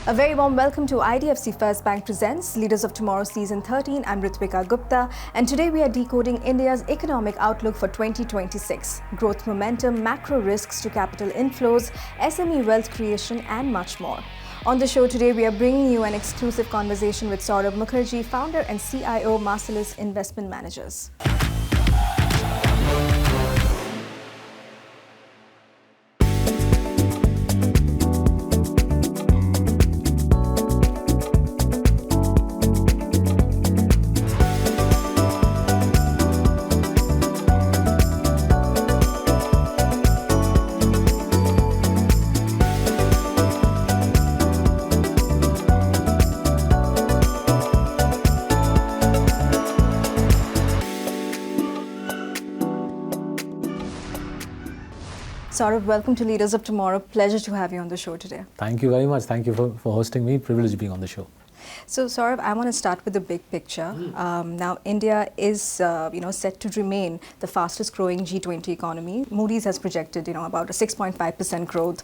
A very warm welcome to IDFC First Bank presents Leaders of Tomorrow Season 13. I'm Ritwika Gupta, and today we are decoding India's economic outlook for 2026. Growth momentum, macro risks to capital inflows, SME wealth creation, and much more. On the show today, we are bringing you an exclusive conversation with Saurabh Mukherjea, founder and CIO, Marcellus Investment Managers. Saurabh, welcome to Leaders of Tomorrow. Pleasure to have you on the show today. Thank you very much. Thank you for hosting me. Privilege being on the show. So, Saurabh, I want to start with the big picture. Now, India is, set to remain the fastest growing G20 economy. Moody's has projected, about a 6.5% growth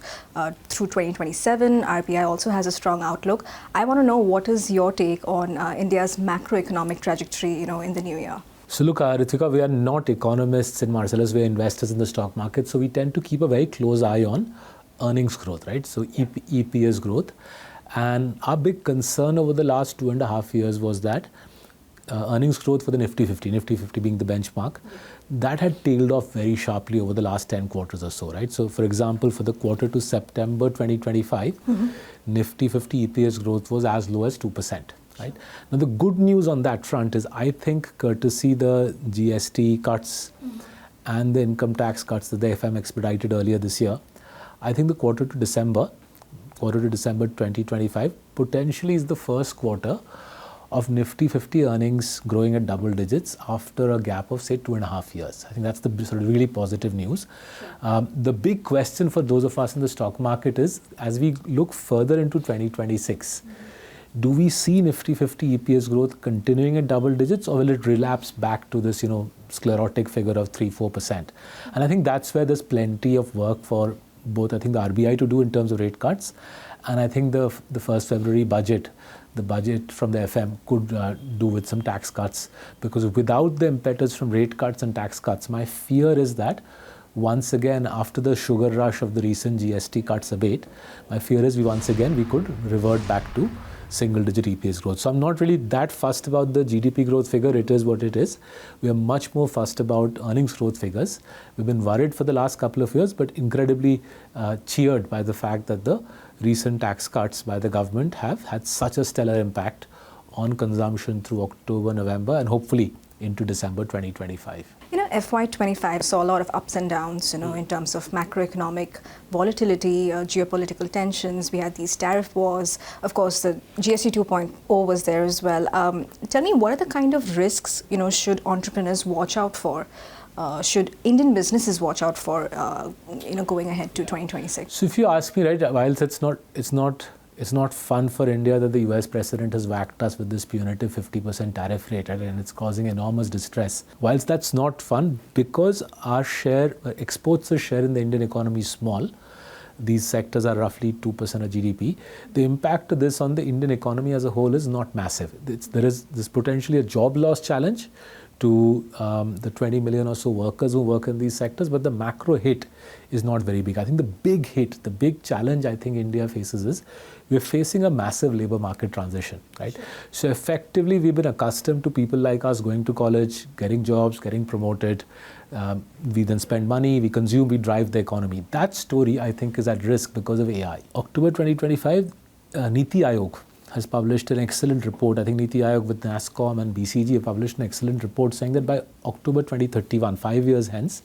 through 2027. RBI also has a strong outlook. I want to know, what is your take on India's macroeconomic trajectory, in the new year? So look, Ritwika, we are not economists in Marcellus, we are investors in the stock market. So we tend to keep a very close eye on earnings growth, right? So EPS growth. And our big concern over the last 2.5 years was that earnings growth for the Nifty 50 being the benchmark, that had tailed off very sharply over the last 10 quarters or so, right? So for example, for the quarter to September 2025, Nifty 50 EPS growth was as low as 2%. Right? Now, the good news on that front is, I think, courtesy the GST cuts and the income tax cuts that the FM expedited earlier this year, I think the quarter to December 2025, potentially is the first quarter of Nifty 50 earnings growing at double digits after a gap of, say, 2.5 years. I think that's the sort of really positive news. The big question for those of us in the stock market is, as we look further into 2026, do we see Nifty 50 EPS growth continuing at double digits, or will it relapse back to this, sclerotic figure of 3-4%? And I think that's where there's plenty of work for both, I think, the RBI to do in terms of rate cuts, and I think the 1st February budget, the budget from the FM could do with some tax cuts, because without the impetus from rate cuts and tax cuts, my fear is that once again, after the sugar rush of the recent GST cuts abate, my fear is we could revert back to single-digit EPS growth. So I'm not really that fussed about the GDP growth figure. It is what it is. We are much more fussed about earnings growth figures. We've been worried for the last couple of years, but incredibly cheered by the fact that the recent tax cuts by the government have had such a stellar impact on consumption through October, November, and hopefully into December 2025. FY25 saw a lot of ups and downs, in terms of macroeconomic volatility, geopolitical tensions. We had these tariff wars. Of course, the GST 2.0 was there as well. Tell me, what are the kind of risks, should entrepreneurs watch out for? Should Indian businesses watch out for, going ahead to 2026? So if you ask me, right, whilst it's not fun for India that the US president has whacked us with this punitive 50% tariff rate, right, and it's causing enormous distress. Whilst that's not fun, because our exports share in the Indian economy is small, these sectors are roughly 2% of GDP, the impact of this on the Indian economy as a whole is not massive. There is potentially a job loss challenge to the 20 million or so workers who work in these sectors, but the macro hit is not very big. I think the big challenge I think India faces is we're facing a massive labor market transition, right? Sure. So effectively, we've been accustomed to people like us going to college, getting jobs, getting promoted. We then spend money, we consume, we drive the economy. That story, I think, is at risk because of AI. October 2025, Niti Aayog has published an excellent report. I think Niti Aayog with NASSCOM and BCG have published an excellent report saying that by October 2031, 5 years hence,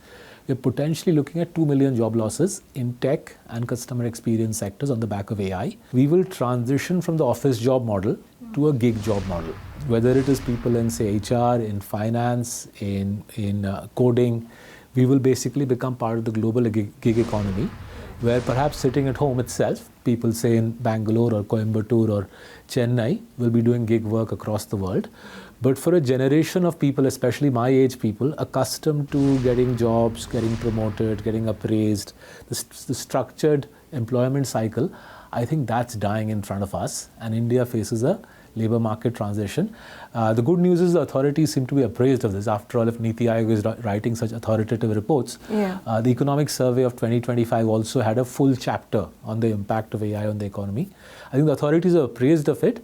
we're potentially looking at 2 million job losses in tech and customer experience sectors on the back of AI. We will transition from the office job model to a gig job model, whether it is people in, say, HR, in finance, in coding. We will basically become part of the global gig economy, where perhaps sitting at home itself, people say in Bangalore or Coimbatore or Chennai will be doing gig work across the world. But for a generation of people, especially my age people, accustomed to getting jobs, getting promoted, getting appraised, the structured employment cycle, I think that's dying in front of us, and India faces a labour market transition. The good news is the authorities seem to be appraised of this. After all, if Niti Aayog is writing such authoritative reports, the Economic Survey of 2025 also had a full chapter on the impact of AI on the economy. I think the authorities are appraised of it,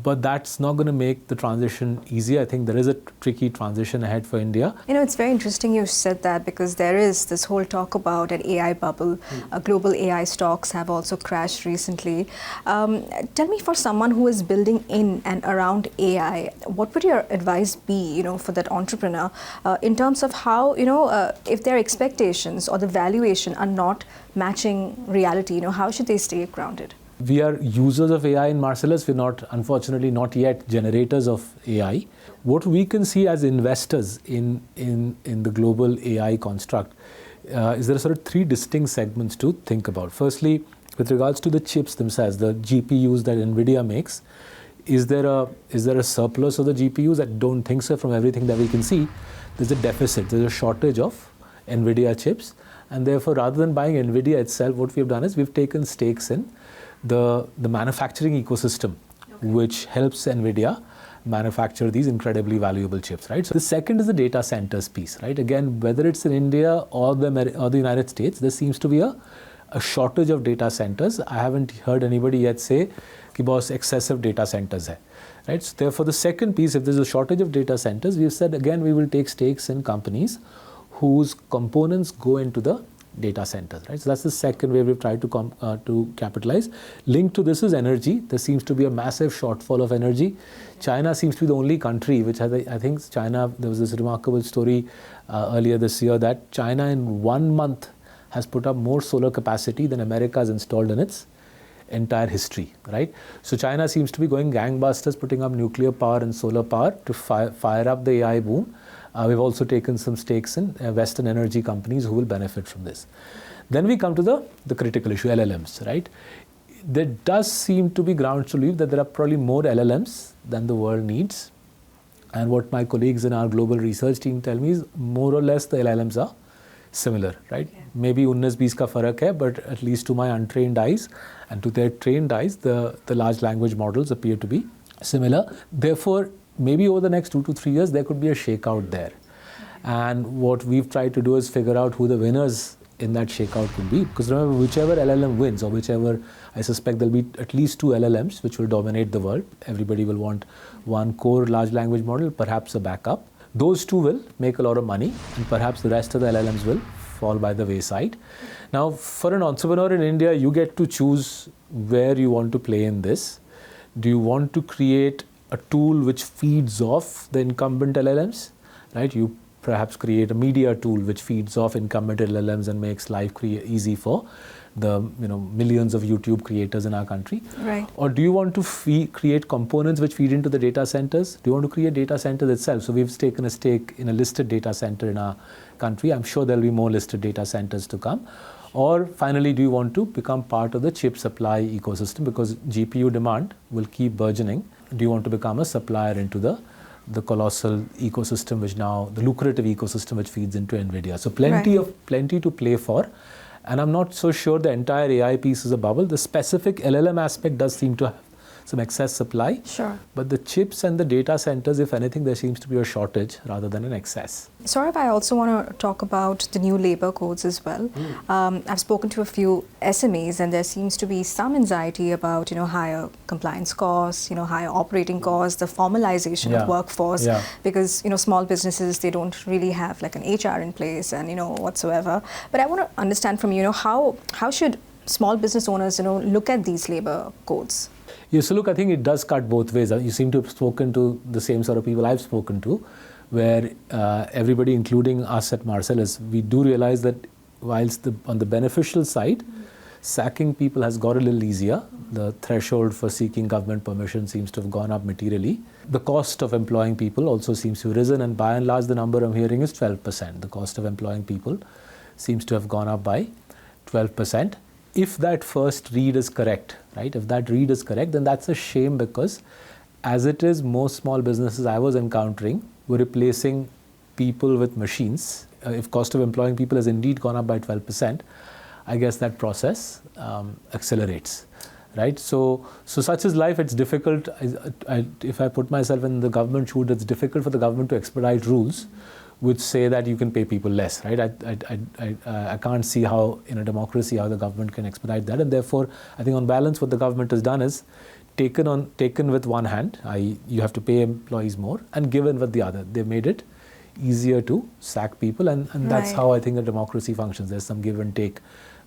but that's not going to make the transition easy. I think there is a tricky transition ahead for India. It's very interesting you said that, because there is this whole talk about an AI bubble. Global AI stocks have also crashed recently. Tell me, for someone who is building in and around AI, what would your advice be, for that entrepreneur in terms of how, if their expectations or the valuation are not matching reality, how should they stay grounded? We are users of AI in Marcellus. We're not, unfortunately, not yet generators of AI. What we can see as investors in the global AI construct is there are sort of three distinct segments to think about. Firstly, with regards to the chips themselves, the GPUs that NVIDIA makes, is there a surplus of the GPUs? I don't think so. From everything that we can see, there's a deficit. There's a shortage of NVIDIA chips. And therefore, rather than buying NVIDIA itself, what we've done is we've taken stakes in the manufacturing ecosystem, which helps NVIDIA manufacture these incredibly valuable chips, right? So the second is the data centers piece, right? Again, whether it's in India or the United States, there seems to be a shortage of data centers. I haven't heard anybody yet say कि बहुत excessive data centers hai, right? So therefore, the second piece, if there's a shortage of data centers, we've said again we will take stakes in companies whose components go into the data centers, right? So that's the second way we've tried to capitalize. Linked to this is energy. There seems to be a massive shortfall of energy. China seems to be the only country which has, I think China, there was this remarkable story earlier this year that China in 1 month has put up more solar capacity than America has installed in its entire history, right? So China seems to be going gangbusters, putting up nuclear power and solar power to fire up the AI boom. We've also taken some stakes in Western energy companies who will benefit from this. Then we come to the critical issue, LLMs, right? There does seem to be grounds to believe that there are probably more LLMs than the world needs. And what my colleagues in our global research team tell me is more or less the LLMs are similar, right? Yeah. Maybe 19-20 ka farak hai, but at least to my untrained eyes and to their trained eyes, the large language models appear to be similar. Therefore, maybe over the next 2 to 3 years, there could be a shakeout there. And what we've tried to do is figure out who the winners in that shakeout could be. Because remember, whichever LLM wins, or whichever, I suspect there'll be at least 2 LLMs which will dominate the world. Everybody will want one core large language model, perhaps a backup. Those 2 will make a lot of money, and perhaps the rest of the LLMs will fall by the wayside. Now, for an entrepreneur in India, you get to choose where you want to play in this. Do you want to create a tool which feeds off the incumbent LLMs, right? You perhaps create a media tool which feeds off incumbent LLMs and makes life easy for the millions of YouTube creators in our country. Right. Or do you want to create components which feed into the data centers? Do you want to create data centers itself? So we've taken a stake in a listed data center in our country. I'm sure there'll be more listed data centers to come. Or finally, do you want to become part of the chip supply ecosystem, because GPU demand will keep burgeoning? Do you want to become a supplier into the colossal ecosystem, which now, the lucrative ecosystem which feeds into NVIDIA? So plenty to play for. And I'm not so sure the entire AI piece is a bubble. The specific LLM aspect does seem to have some excess supply. Sure. But the chips and the data centers, if anything, there seems to be a shortage rather than an excess. Saurabh, I also want to talk about the new labor codes as well. I've spoken to a few SMEs, and there seems to be some anxiety about higher compliance costs, higher operating costs, the formalization of workforce, because small businesses, they don't really have like an HR in place and whatsoever. But I want to understand from you, how should small business owners look at these labor codes? Yeah, so look, I think it does cut both ways. You seem to have spoken to the same sort of people I've spoken to, where everybody, including us at Marcellus, we do realize that whilst on the beneficial side, sacking people has got a little easier. The threshold for seeking government permission seems to have gone up materially. The cost of employing people also seems to have risen, and by and large, the number I'm hearing is 12%. The cost of employing people seems to have gone up by 12%. If that first read is correct, right? If that read is correct, then that's a shame, because as it is, most small businesses I was encountering were replacing people with machines. If cost of employing people has indeed gone up by 12%, I guess that process accelerates, right? So such is life. It's difficult. If I put myself in the government shoes, it's difficult for the government to expedite rules which say that you can pay people less, right? I can't see how, in a democracy, how the government can expedite that. And therefore, I think on balance, what the government has done is taken with one hand, i.e. you have to pay employees more, and given with the other. They've made it easier to sack people, and that's how I think a democracy functions. There's some give and take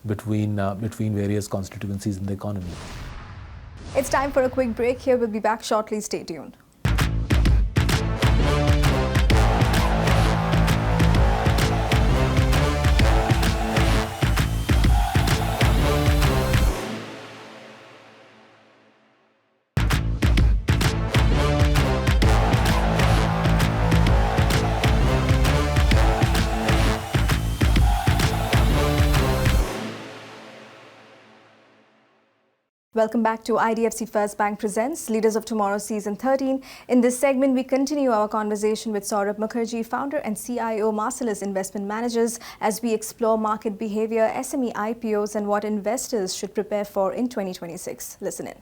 between various constituencies in the economy. It's time for a quick break here. We'll be back shortly. Stay tuned. Welcome back to IDFC First Bank Presents Leaders of Tomorrow Season 13. In this segment, we continue our conversation with Saurabh Mukherjea, founder and CIO, Marcellus Investment Managers, as we explore market behavior, SME IPOs, and what investors should prepare for in 2026. Listen in.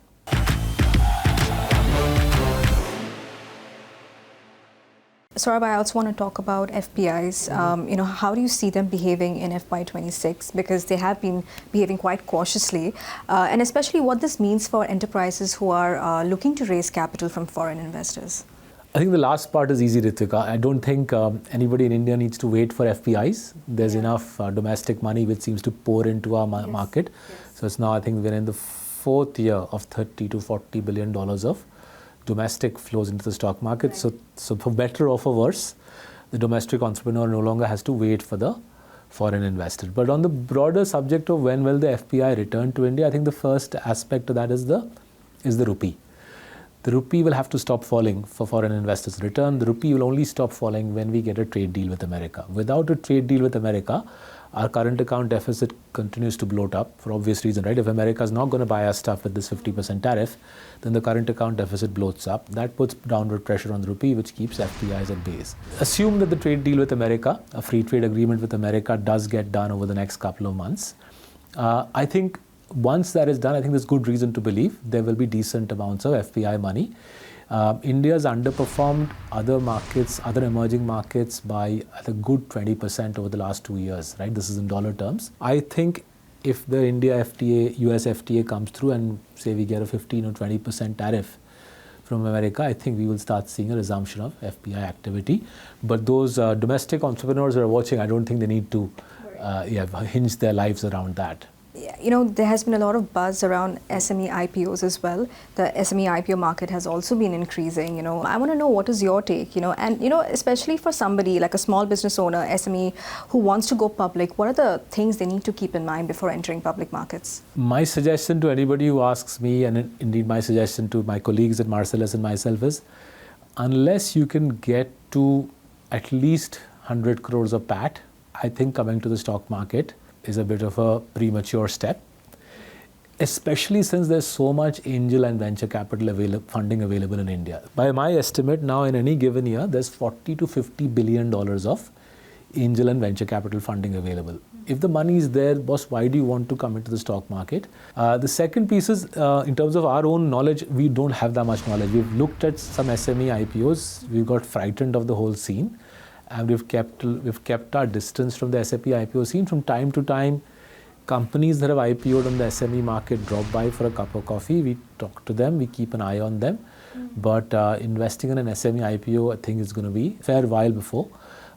Saurabh, I also want to talk about FPIs. How do you see them behaving in FY26? Because they have been behaving quite cautiously, and especially what this means for enterprises who are looking to raise capital from foreign investors. I think the last part is easy, Ritwika. I don't think anybody in India needs to wait for FPIs. There's enough domestic money which seems to pour into our market. So it's now, I think we're in the fourth year of $30 to $40 billion of domestic flows into the stock market. So for better or for worse, the domestic entrepreneur no longer has to wait for the foreign investor. But on the broader subject of when will the FPI return to India, I think the first aspect of that is the rupee. The rupee will have to stop falling for foreign investors to return. The rupee will only stop falling when we get a trade deal with America. Without a trade deal with America, our current account deficit continues to bloat up for obvious reason, right? If America is not going to buy our stuff with this 50% tariff, then the current account deficit bloats up. That puts downward pressure on the rupee, which keeps FPIs at bay. Assume that the trade deal with America, a free trade agreement with America, does get done over the next couple of months. I think once that is done, I think there's good reason to believe there will be decent amounts of FPI money. India's underperformed other markets, other emerging markets by a good 20% over the last 2 years, right? This is in dollar terms. I think if the India FTA, US FTA comes through and say we get a 15 or 20% tariff from America, I think we will start seeing a resumption of FPI activity. But those domestic entrepreneurs who are watching, I don't think they need to hinge their lives around that. There has been a lot of buzz around SME IPOs as well. The SME IPO market has also been increasing. I want to know, what is your take, and especially for somebody like a small business owner, SME, who wants to go public, what are the things they need to keep in mind before entering public markets? My suggestion to anybody who asks me, and indeed my suggestion to my colleagues at Marcellus and myself, is unless you can get to at least 100 crores of PAT, I think coming to the stock market is a bit of a premature step, especially since there's so much angel and venture capital funding available in India. By my estimate, now in any given year, there's $40 to $50 billion of angel and venture capital funding available. If the money is there, boss, why do you want to come into the stock market? The second piece is, in terms of our own knowledge, we don't have that much knowledge. We've looked at some SME IPOs, we got frightened of the whole scene. And we've kept our distance from the SME IPO scene. From time to time, companies that have IPO'd on the SME market drop by for a cup of coffee. We talk to them, we keep an eye on them. But investing in an SME IPO, I think, is going to be a fair while before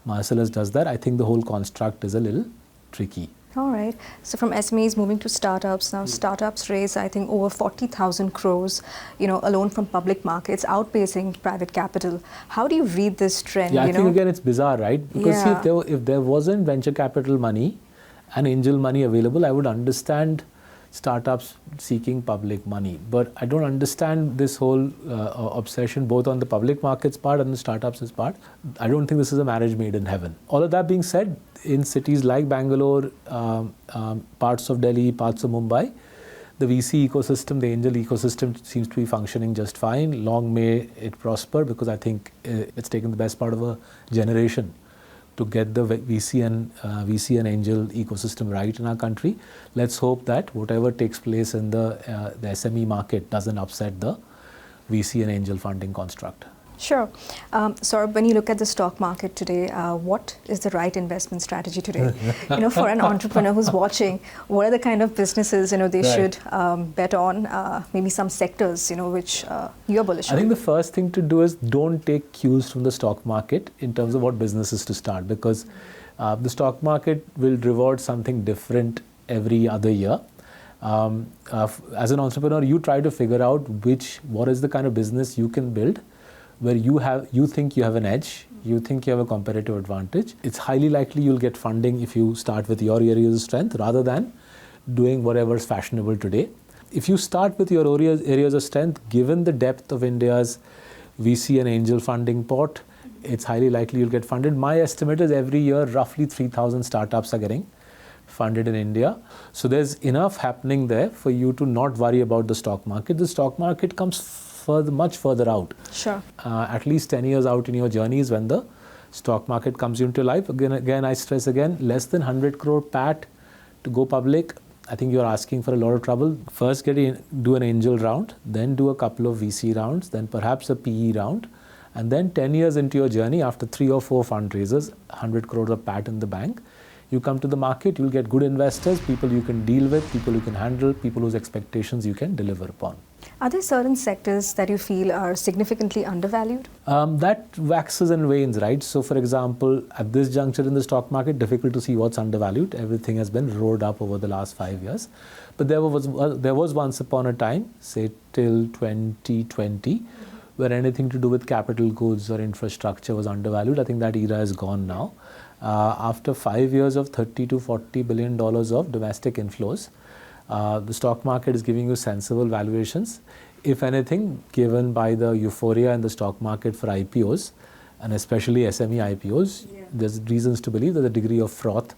Marcellus does that. I think the whole construct is a little tricky. All right. So from SMEs moving to startups, now startups raise, I think, over 40,000 crores, alone from public markets, outpacing private capital. How do you read this trend? Yeah, I think again it's bizarre, right? Because see, if there wasn't venture capital money and angel money available, I would understand startups seeking public money. But I don't understand this whole obsession both on the public markets part and the startups' part. I don't think this is a marriage made in heaven. All of that being said, in cities like Bangalore, parts of Delhi, parts of Mumbai, the VC ecosystem, the angel ecosystem seems to be functioning just fine. Long may it prosper, because I think it's taken the best part of a generation to get the VC and angel ecosystem right in our country. Let's hope that whatever takes place in the SME market doesn't upset the VC and angel funding construct. Sure. Saurabh, when you look at the stock market today, what is the right investment strategy today? For an entrepreneur who's watching, what are the kind of businesses they should bet on? Maybe some sectors which you're bullish on. I think the first thing to do is don't take cues from the stock market in terms of what businesses to start, because the stock market will reward something different every other year. As an entrepreneur, you try to figure out what is the kind of business you can build where you think you have an edge, you think you have a competitive advantage. It's highly likely you'll get funding if you start with your areas of strength rather than doing whatever's fashionable today. If you start with your areas of strength, given the depth of India's VC and angel funding pot, it's highly likely you'll get funded. My estimate is every year roughly 3,000 startups are getting funded in India. So there's enough happening there for you to not worry about the stock market. The stock market comes much further out. Sure. At least 10 years out in your journey is when the stock market comes into life. Again, I stress again, less than 100 crore PAT to go public. I think you're asking for a lot of trouble. First do an angel round, then do a couple of VC rounds, then perhaps a PE round. And then 10 years into your journey, after 3 or 4 fundraisers, 100 crores of PAT in the bank, you come to the market, you'll get good investors, people you can deal with, people you can handle, people whose expectations you can deliver upon. Are there certain sectors that you feel are significantly undervalued? That waxes and wanes, right? So, for example, at this juncture in the stock market, difficult to see what's undervalued. Everything has been roared up over the last 5 years. But there was once upon a time, say till 2020, where anything to do with capital goods or infrastructure was undervalued. I think that era is gone now. After 5 years of $30 to $40 billion of domestic inflows, the stock market is giving you sensible valuations. If anything, given by the euphoria in the stock market for IPOs, and especially SME IPOs, there's reasons to believe that the degree of froth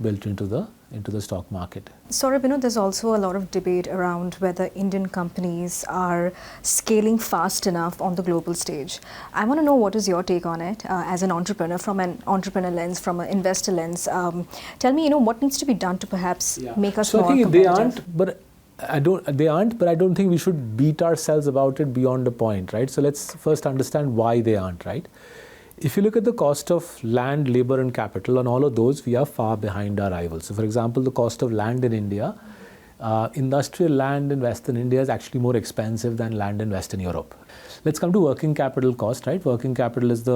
built into the stock market. Saurabh, there's also a lot of debate around whether Indian companies are scaling fast enough on the global stage. I want to know what is your take on it as an entrepreneur, from an entrepreneur lens, from an investor lens. Tell me, what needs to be done to perhaps make us more competitive? So I think they aren't, but I don't think we should beat ourselves about it beyond a point, right? So let's first understand why they aren't, right? If you look at the cost of land, labor and capital, on all of those, we are far behind our rivals. So for example, the cost of land in India, industrial land in Western India is actually more expensive than land in Western Europe. Let's come to working capital cost, right? Working capital is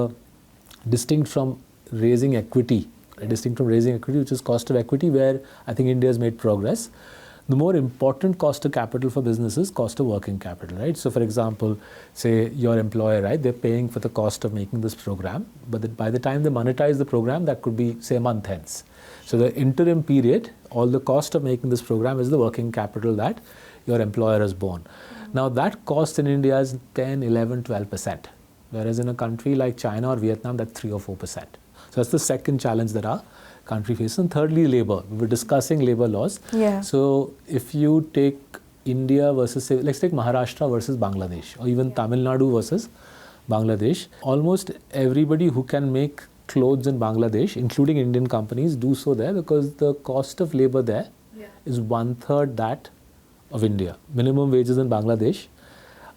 distinct from raising equity, which is cost of equity, where I think India has made progress. The more important cost of capital for businesses is cost of working capital, right? So for example, say your employer, right, they're paying for the cost of making this program, but by the time they monetize the program, that could be, say, a month hence. So the interim period, all the cost of making this program is the working capital that your employer has borne. Now that cost in India is 10, 11, 12%, whereas in a country like China or Vietnam, that's 3 or 4%. So that's the second challenge that our country faces. And thirdly, labor. We were discussing labor laws. Yeah. So if you take India versus, say, let's take Maharashtra versus Bangladesh, or even Tamil Nadu versus Bangladesh, almost everybody who can make clothes in Bangladesh, including Indian companies, do so there because the cost of labor there is 1/3 that of India. Minimum wages in Bangladesh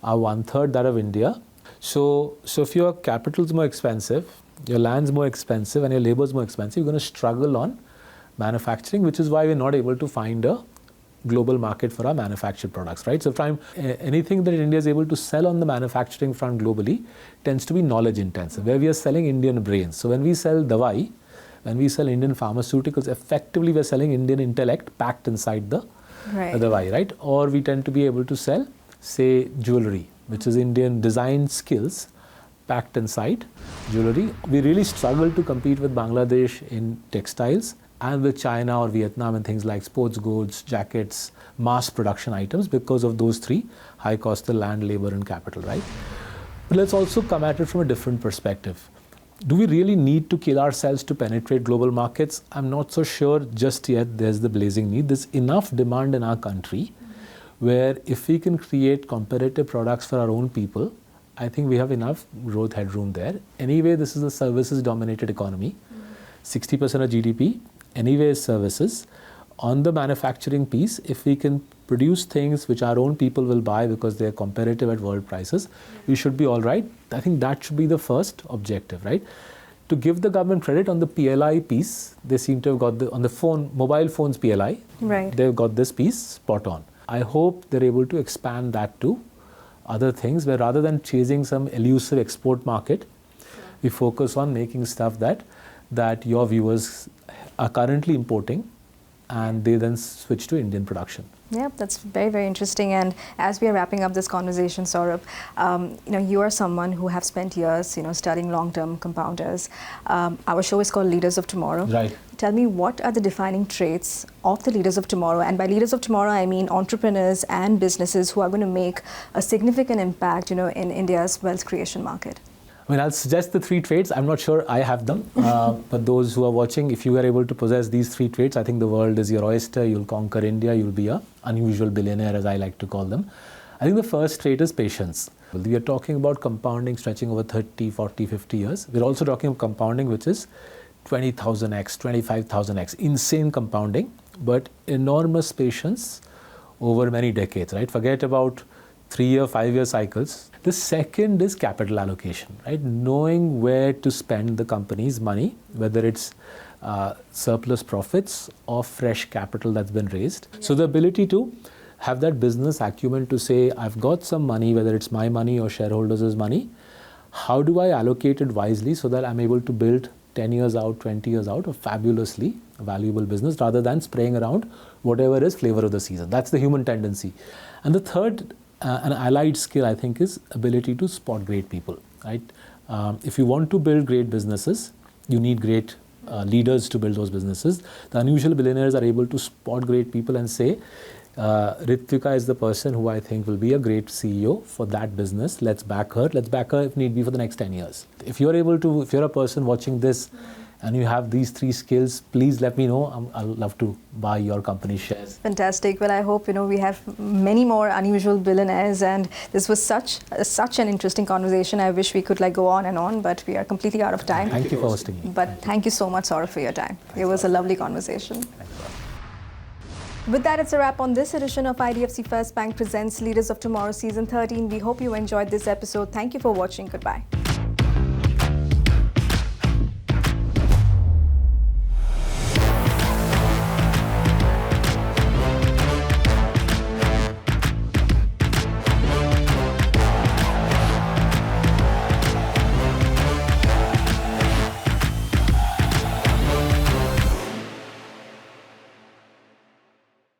are 1/3 that of India. So if your capital is more expensive, your land's more expensive and your labor is more expensive, you're going to struggle on manufacturing, which is why we're not able to find a global market for our manufactured products, right? So anything that India is able to sell on the manufacturing front globally tends to be knowledge intensive, where we are selling Indian brains. So when we sell dawai, when we sell Indian pharmaceuticals, effectively we're selling Indian intellect packed inside the dawai, right? Or we tend to be able to sell, say, jewelry, which is Indian design skills packed inside jewelry. We really struggle to compete with Bangladesh in textiles and with China or Vietnam in things like sports goods, jackets, mass production items because of those three: high cost of land, labor and capital, right? But let's also come at it from a different perspective. Do we really need to kill ourselves to penetrate global markets? I'm not so sure just yet. There's the blazing need. There's enough demand in our country where if we can create competitive products for our own people, I think we have enough growth headroom there. Anyway, this is a services-dominated economy. 60% of GDP, anyway is services. On the manufacturing piece, if we can produce things which our own people will buy because they're competitive at world prices, we should be all right. I think that should be the first objective, right? To give the government credit on the PLI piece, they seem to have got on the mobile phones PLI, right. They've got this piece spot on. I hope they're able to expand that to other things where rather than chasing some elusive export market, we focus on making stuff that your viewers are currently importing and they then switch to Indian production. Yeah, that's very, very interesting. And as we are wrapping up this conversation, Saurabh, you are someone who have spent years, studying long-term compounders. Our show is called Leaders of Tomorrow. Right. Tell me, what are the defining traits of the leaders of tomorrow? And by leaders of tomorrow, I mean entrepreneurs and businesses who are going to make a significant impact, in India's wealth creation market. I mean, I'll suggest the 3 traits. I'm not sure I have them, but those who are watching, if you are able to possess these 3 traits, I think the world is your oyster. You'll conquer India. You'll be an unusual billionaire, as I like to call them. I think the first trait is patience. We are talking about compounding stretching over 30, 40, 50 years. We're also talking of compounding, which is 20,000x, 25,000x, insane compounding, but enormous patience over many decades, right? Forget about 3-year, 5-year cycles. The second is capital allocation, right? Knowing where to spend the company's money, whether it's surplus profits or fresh capital that's been raised. Yeah. So the ability to have that business acumen to say, I've got some money, whether it's my money or shareholders' money, how do I allocate it wisely so that I'm able to build 10 years out, 20 years out, a fabulously valuable business rather than spraying around whatever is flavor of the season. That's the human tendency. And the third, an allied skill, I think, is ability to spot great people, right? If you want to build great businesses, you need great leaders to build those businesses. The unusual billionaires are able to spot great people and say, Ritwika is the person who I think will be a great CEO for that business. Let's back her. Let's back her if need be for the next 10 years. If you're a person watching this and you have these 3 skills, please let me know. I'll love to buy your company shares. Fantastic. Well, I hope we have many more unusual billionaires, and this was such an interesting conversation. I wish we could go on and on, but we are completely out of time. Thank you for hosting me. But thank you so much, Saurabh, for your time. It was a lovely conversation. With that, it's a wrap on this edition of IDFC First Bank Presents Leaders of Tomorrow Season 13. We hope you enjoyed this episode. Thank you for watching. Goodbye.